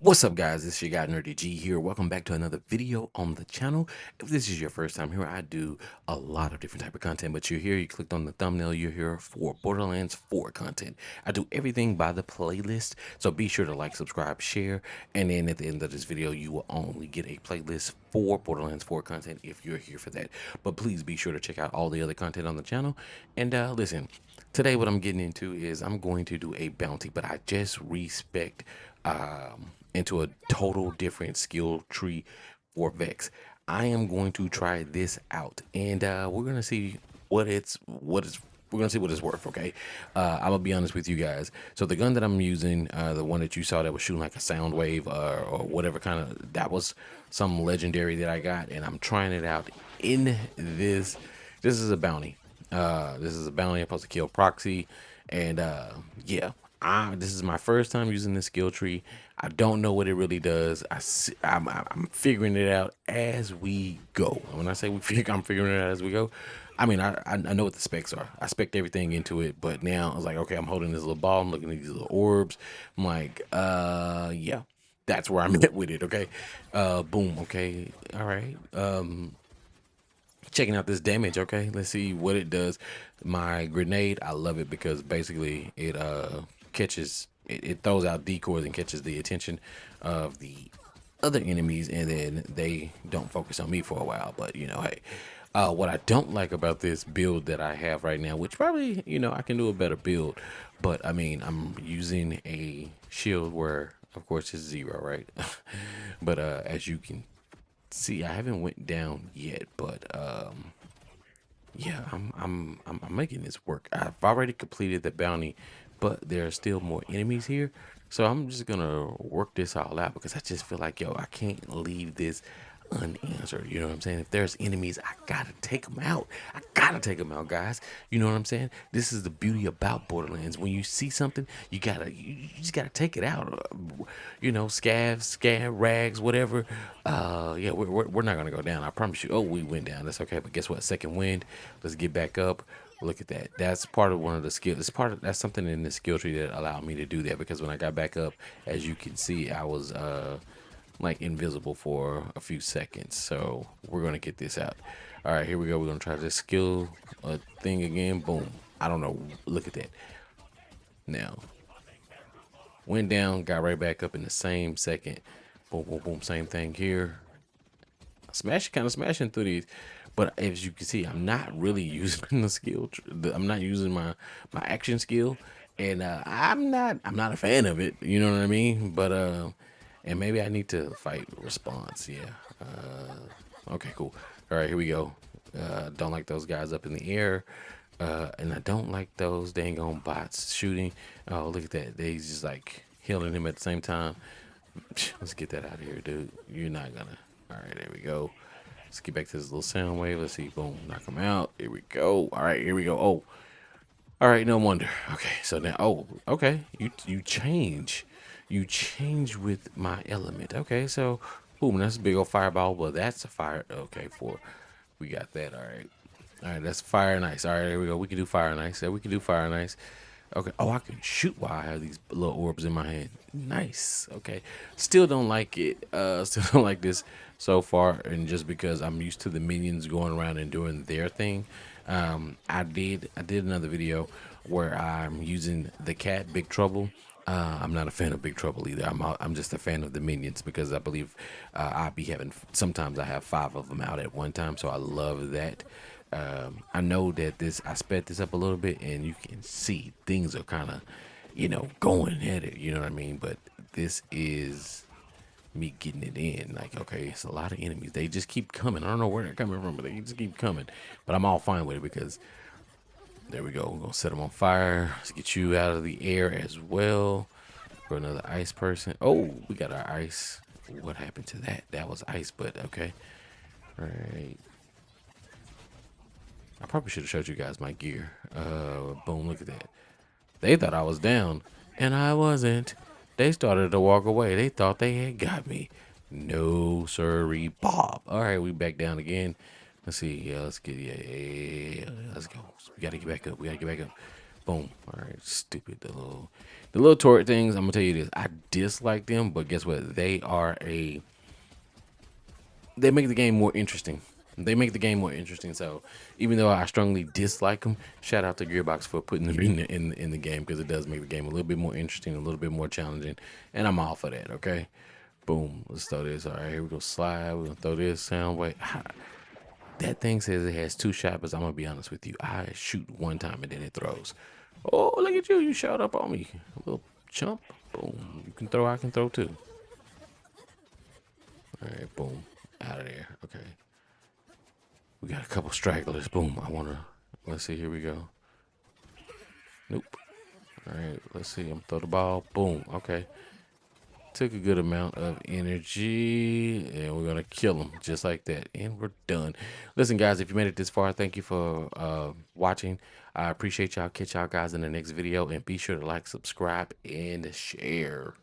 What's up, guys? This your guy Nerdy G here. Welcome back to another video on the channel. If this is your first time here, I do a lot of different type of content, but you're here, you clicked on the thumbnail, you're here for Borderlands 4 content. I do everything by the playlist, so be sure to like, subscribe, share, and then at the end of this video, you will only get a playlist for Borderlands 4 content if you're here for that. But please be sure to check out all the other content on the channel. And listen, today what I'm getting into is I'm going to do a bounty, but I just respect into a total different skill tree for Vex. I am going to try this out, and we're gonna see we're gonna see what it's worth. Okay, I'm gonna be honest with you guys. So the gun that I'm using, the one that you saw that was shooting like a sound wave or whatever kind of, that was some legendary that I got, and I'm trying it out in this. This is a bounty. This is a bounty. I'm supposed to kill proxy, and yeah. This is my first time using this skill tree. I don't know what it really does. I'm figuring it out as we go. When I say I'm figuring it out as we go, I mean I know what the specs are. I spec'd everything into it, but now I was like, okay, I'm holding this little ball. I'm looking at these little orbs. I'm like, yeah, that's where I'm at with it. Okay, boom. Okay, all right. Checking out this damage. Okay, let's see what it does. My grenade, I love it because basically it catches it throws out decoys and catches the attention of the other enemies, and then they don't focus on me for a while. But you know, hey, what I don't like about this build that I have right now, which probably, you know, I can do a better build, but I mean, I'm using a shield where of course it's 0, right? But as you can see, I haven't went down yet, but yeah, I'm making this work. I've already completed the bounty, but there are still more enemies here. So I'm just gonna work this all out because I just feel like, yo, I can't leave this unanswered. You know what I'm saying? If there's enemies, I gotta take them out. I gotta take them out, guys. You know what I'm saying? This is the beauty about Borderlands. When you see something, you just gotta take it out. You know, scab, rags, whatever. Yeah, we're not gonna go down. I promise you. Oh, we went down. That's okay. But guess what? Second wind. Let's get back up. Look at that. That's part of one of the skills. It's part of, that's something in the skill tree that allowed me to do that, because when I got back up, as you can see, I was like invisible for a few seconds. So we're gonna get this out. All right, here we go. We're gonna try this skill thing again. Boom. I don't know. Look at that. Now went down, got right back up in the same second. Boom, boom, boom. Same thing here. Kind of smashing through these. But as you can see, I'm not really using the skill. I'm not using my action skill, and I'm not a fan of it. You know what I mean? But and maybe I need to fight response. Yeah. Okay, cool. All right, here we go. Don't like those guys up in the air. And I don't like those dang on bots shooting. Oh, look at that. They just like healing him at the same time. Let's get that out of here, dude. You're not gonna. All right, there we go. Let's get back to this little sound wave. Let's see. Boom. Knock him out. Here we go. All right, here we go. Oh, all right. No wonder. Okay, so now. Oh, okay. You change. You change with my element. Okay, so boom. That's a big old fireball. Well, that's a fire. Okay, we got that. All right. All right, that's fire and ice. All right, there we go. We can do fire and ice. Yeah, we can do fire and ice. Okay. Oh, I can shoot while I have these little orbs in my hand. Nice. Okay. Still don't like it. Still don't like this so far, and just because I'm used to the minions going around and doing their thing. I did another video where I'm using the cat Big Trouble. I'm not a fan of Big Trouble either. I'm just a fan of the minions, because I believe I be having, sometimes I have 5 of them out at one time, so I love that. I know that I sped this up a little bit, and you can see things are kind of, you know, going at it. You know what I mean? But this is me getting it in. Like, okay, it's a lot of enemies. They just keep coming. I don't know where they're coming from, but they just keep coming. But I'm all fine with it, because there we go. We're gonna set them on fire. Let's get you out of the air as well. For another ice person. Oh, we got our ice. What happened to that? That was ice, but okay. All right. I probably should have showed you guys my gear. Boom, look at that. They thought I was down, and I wasn't. They started to walk away. They thought they had got me. No, sirree, Bob. All right, we back down again. Let's see. Yeah, let's get, yeah, let's go. We gotta get back up. We gotta get back up. Boom. All right, stupid. The little turret things. I'm gonna tell you this. I dislike them, but guess what? They make the game more interesting. They make the game more interesting. So even though I strongly dislike them, shout out to Gearbox for putting them in the game, because it does make the game a little bit more interesting, a little bit more challenging, and I'm all for that. Okay, boom. Let's throw this. All right, here we go. Slide. We're gonna throw this sound wave. That thing says it has two shots, but I'm gonna be honest with you. I shoot one time and then it throws. Oh, look at you! You shot up on me, little chump. Boom. You can throw. I can throw too. All right, boom. Out of there. Okay. We got a couple stragglers. Boom. Let's see. Here we go. Nope. All right. Let's see. I'm gonna throw the ball. Boom. Okay. Took a good amount of energy, and we're gonna kill them just like that, and we're done. Listen, guys, if you made it this far, thank you for watching. I appreciate y'all. Catch y'all guys in the next video, and be sure to like, subscribe, and share.